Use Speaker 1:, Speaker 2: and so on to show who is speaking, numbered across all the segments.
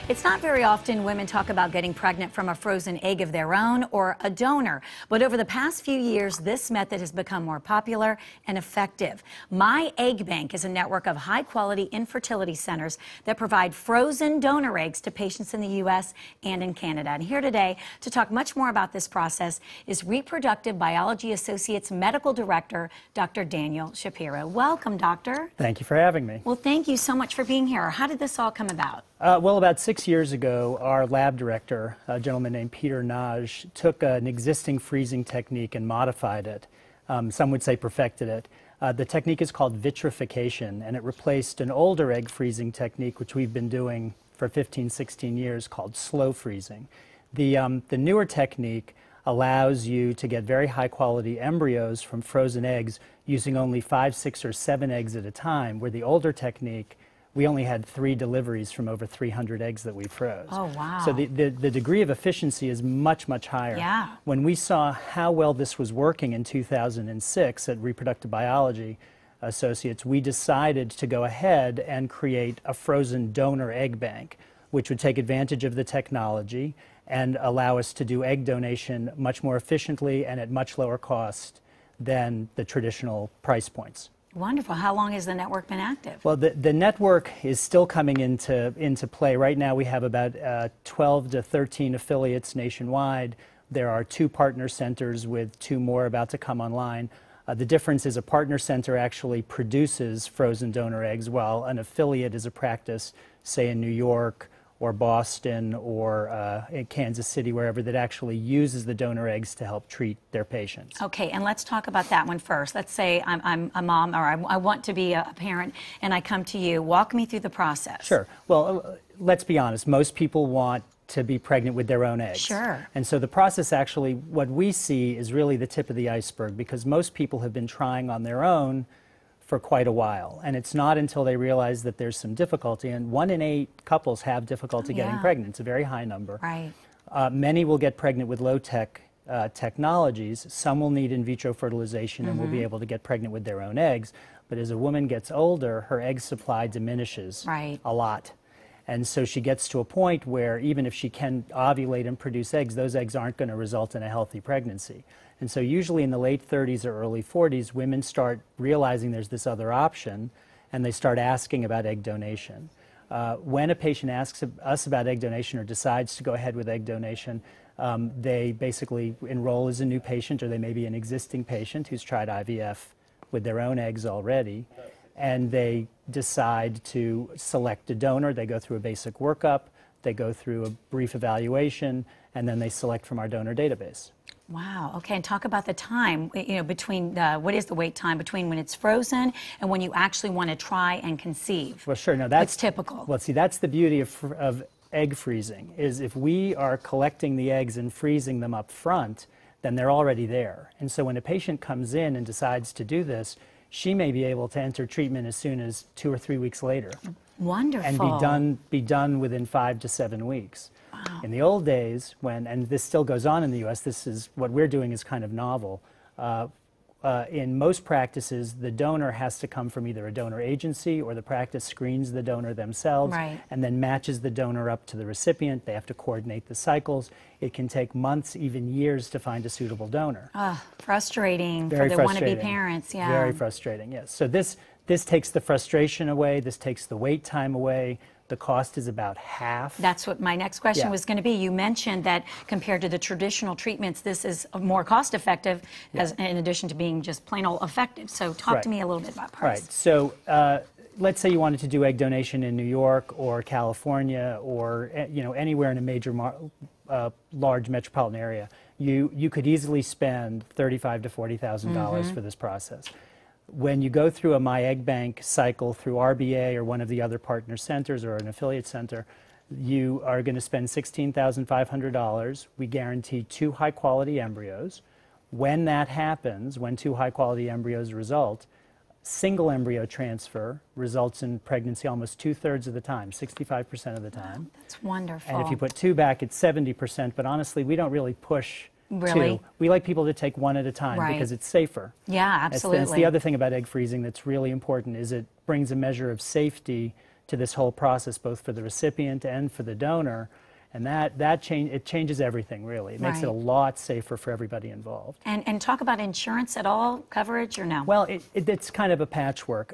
Speaker 1: It's not very often women talk about getting pregnant from a frozen egg of their own or a donor, but over the past few years, this method has become more popular and effective. My Egg Bank is a network of high-quality infertility centers that provide frozen donor eggs to patients in the U.S. and in Canada. And here today to talk much more about this process is Reproductive Biology Associates Medical Director, Dr. Daniel Shapiro. Welcome, doctor.
Speaker 2: Thank you for having me.
Speaker 1: Well, thank you so much for being here. How did this all come about?
Speaker 2: Well, about 6 years ago, our lab director, a gentleman named Peter Naj, took an existing freezing technique and modified it. Some would say perfected it. The technique is called vitrification, and it replaced an older egg freezing technique, which we've been doing for 15, 16 years, called slow freezing. The newer technique allows you to get very high-quality embryos from frozen eggs using only 5, 6, or 7 eggs at a time, where the older technique we only had 3 deliveries from over 300 eggs that we froze.
Speaker 1: Oh, wow.
Speaker 2: So the degree of efficiency is much, much higher.
Speaker 1: Yeah.
Speaker 2: When we saw how well this was working in 2006 at Reproductive Biology Associates, we decided to go ahead and create a frozen donor egg bank, which would take advantage of the technology and allow us to do egg donation much more efficiently and at much lower cost than the traditional price points.
Speaker 1: Wonderful. How long has the network been active?
Speaker 2: Well, the network is still coming into play. Right now we have about 12 to 13 affiliates nationwide. There are 2 partner centers with 2 more about to come online. The difference is a partner center actually produces frozen donor eggs, while an affiliate is a practice, say in New York or Boston or in Kansas City, wherever, that actually uses the donor eggs to help treat their patients.
Speaker 1: Okay, and let's talk about that one first. Let's say I'm a mom, or I want to be a parent, and I come to you. Walk me through the process.
Speaker 2: Sure. Well, let's be honest. Most people want to be pregnant with their own eggs.
Speaker 1: Sure.
Speaker 2: And so the process, actually, what we see is really the tip of the iceberg, because most people have been trying on their own for quite a while, and it's not until they realize that there's some difficulty, and 1 in 8 couples have difficulty getting pregnant. It's a very high number.
Speaker 1: Right.
Speaker 2: Many will get pregnant with low-tech technologies. Some will need in vitro fertilization and will be able to get pregnant with their own eggs. But as a woman gets older, her egg supply diminishes a lot. And so she gets to a point where even if she can ovulate and produce eggs, those eggs aren't going to result in a healthy pregnancy. And so usually in the late 30s or early 40s, women start realizing there's this other option, and they start asking about egg donation. When a patient asks us about egg donation or decides to go ahead with egg donation, they basically enroll as a new patient, or they may be an existing patient who's tried IVF with their own eggs already, and they decide to select a donor. They go through a basic workup, they go through a brief evaluation, and then they select from our donor database.
Speaker 1: Wow. Okay, and talk about the time, between, what is the wait time between when it's frozen and when you actually want to try and conceive?
Speaker 2: Well, sure. No, that's
Speaker 1: typical.
Speaker 2: Well, see, that's the beauty of egg freezing, is if we are collecting the eggs and freezing them up front, then they're already there. And so when a patient comes in and decides to do this, she may be able to enter treatment as soon as 2 or 3 weeks later.
Speaker 1: Wonderful.
Speaker 2: And be done within 5 to 7 weeks.
Speaker 1: Wow.
Speaker 2: In the old days, and this still goes on in the U.S., this is what we're doing is kind of novel. In most practices, the donor has to come from either a donor agency, or the practice screens the donor themselves and then matches the donor up to the recipient. They have to coordinate the cycles. It can take months, even years, to find a suitable donor.
Speaker 1: Frustrating
Speaker 2: Very
Speaker 1: for the
Speaker 2: frustrating.
Speaker 1: wannabe parents. Yeah.
Speaker 2: Very frustrating, yes. So this takes the frustration away. This takes the wait time away. The cost is about half.
Speaker 1: That's what my next question was going to be. You mentioned that compared to the traditional treatments, this is more cost-effective, in addition to being just plain old effective. So talk to me a little bit about price.
Speaker 2: Right. So let's say you wanted to do egg donation in New York or California or anywhere in a major large metropolitan area. You could easily spend $35,000 to $40,000 for this process. When you go through a My Egg Bank cycle through RBA or one of the other partner centers or an affiliate center, you are going to spend $16,500. We guarantee 2 high-quality embryos. When that happens, when 2 high-quality embryos result, single embryo transfer results in pregnancy almost 2/3 of the time, 65% of the time.
Speaker 1: Wow, that's wonderful.
Speaker 2: And if you put 2 back, it's 70%. But honestly, we don't really push.
Speaker 1: Really?
Speaker 2: We like people to take 1 at a time because it's safer.
Speaker 1: Yeah, absolutely.
Speaker 2: That's the other thing about egg freezing that's really important, is it brings a measure of safety to this whole process, both for the recipient and for the donor. And it changes everything, really. It makes it a lot safer for everybody involved.
Speaker 1: And talk about insurance at all, coverage, or no?
Speaker 2: Well, it's kind of a patchwork.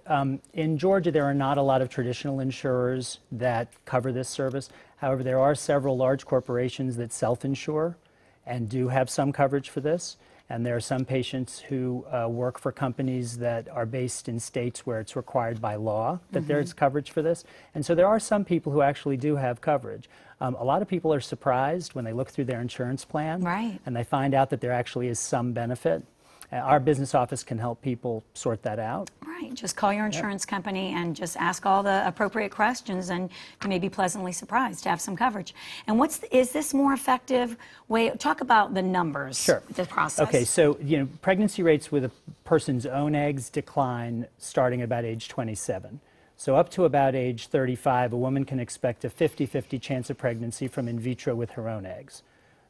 Speaker 2: In Georgia, there are not a lot of traditional insurers that cover this service. However, there are several large corporations that self-insure and do have some coverage for this. And there are some patients who work for companies that are based in states where it's required by law that there's coverage for this. And so there are some people who actually do have coverage. A lot of people are surprised when they look through their insurance plan and they find out that there actually is some benefit. Our business office can help people sort that out.
Speaker 1: Right. Just call your insurance company and just ask all the appropriate questions, and you may be pleasantly surprised to have some coverage. And is this more effective way? Talk about the numbers.
Speaker 2: Sure.
Speaker 1: The process.
Speaker 2: Okay. So, pregnancy rates with a person's own eggs decline starting at about age 27. So up to about age 35, a woman can expect a 50-50 chance of pregnancy from in vitro with her own eggs.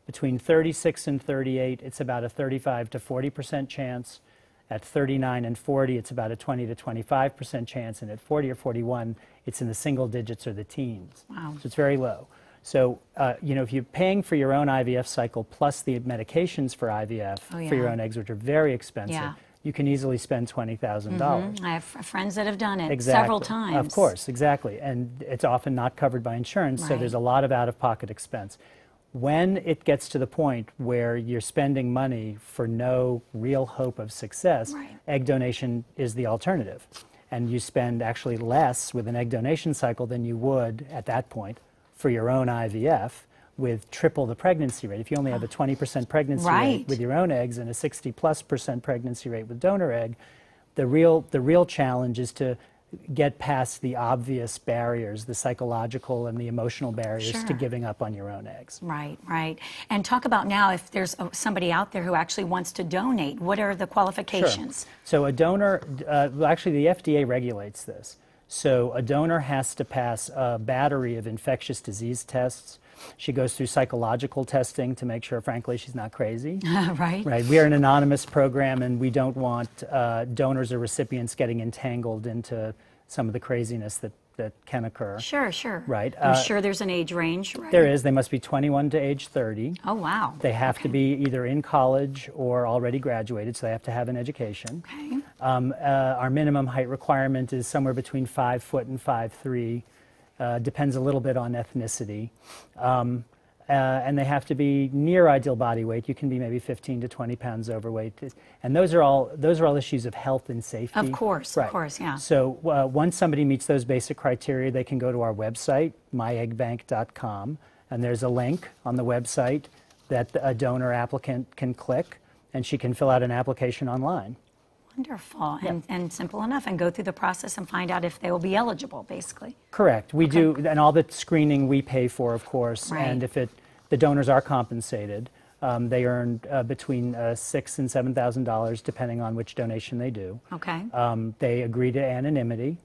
Speaker 2: Between 36 and 38, it's about a 35 to 40% chance. At 39 and 40, it's about a 20 to 25% chance. And at 40 or 41, it's in the single digits or the teens.
Speaker 1: Wow.
Speaker 2: So it's very low. So, if you're paying for your own IVF cycle plus the medications for IVF for your own eggs, which are very expensive, you can easily spend $20,000.
Speaker 1: I have friends that have done it
Speaker 2: Exactly.
Speaker 1: several times.
Speaker 2: Of course, exactly. And it's often not covered by insurance, so there's a lot of out-of-pocket expense. When it gets to the point where you're spending money for no real hope of success, egg donation is the alternative. And you spend actually less with an egg donation cycle than you would at that point for your own IVF with triple the pregnancy rate. If you only have a 20% pregnancy rate with your own eggs and a 60+% pregnancy rate with donor egg, the real challenge is to get past the obvious barriers, the psychological and the emotional barriers to giving up on your own eggs.
Speaker 1: Right, right. And talk about now if there's somebody out there who actually wants to donate, what are the qualifications?
Speaker 2: Sure. So a donor, actually the FDA regulates this. So a donor has to pass a battery of infectious disease tests. She goes through psychological testing to make sure, frankly, she's not crazy.
Speaker 1: Right.
Speaker 2: We are an anonymous program, and we don't want donors or recipients getting entangled into some of the craziness that can occur.
Speaker 1: Sure, sure.
Speaker 2: Right.
Speaker 1: I'm sure there's an age range, right?
Speaker 2: There is. They must be 21 to age 30.
Speaker 1: Oh, wow.
Speaker 2: They have to be either in college or already graduated, so they have to have an education.
Speaker 1: Okay.
Speaker 2: Our minimum height requirement is somewhere between 5 foot and 5'3". Depends a little bit on ethnicity. And they have to be near ideal body weight. You can be maybe 15 to 20 pounds overweight. And those are all issues of health and safety.
Speaker 1: Of course, yeah.
Speaker 2: So once somebody meets those basic criteria, they can go to our website, myeggbank.com, and there's a link on the website that a donor applicant can click, and she can fill out an application online.
Speaker 1: Wonderful, and simple enough, and go through the process and find out if they will be eligible, basically.
Speaker 2: Correct. We do, and all the screening we pay for, of course, and if the donors are compensated, they earn between $6,000 and $7,000, depending on which donation they do.
Speaker 1: Okay.
Speaker 2: They agree to anonymity.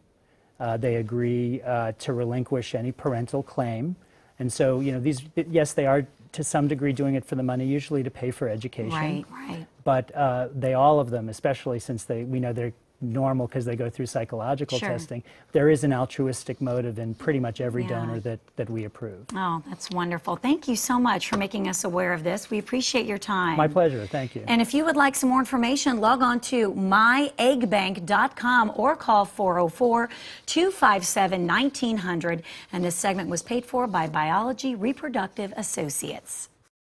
Speaker 2: They agree to relinquish any parental claim. And so, yes, they are to some degree doing it for the money, usually to pay for education.
Speaker 1: Right, right.
Speaker 2: But all of them, especially since we know they're normal because they go through psychological testing, there is an altruistic motive in pretty much every donor that we approve.
Speaker 1: Oh, that's wonderful. Thank you so much for making us aware of this. We appreciate your time.
Speaker 2: My pleasure. Thank you.
Speaker 1: And if you would like some more information, log on to myeggbank.com or call 404-257-1900. And this segment was paid for by Biology Reproductive Associates.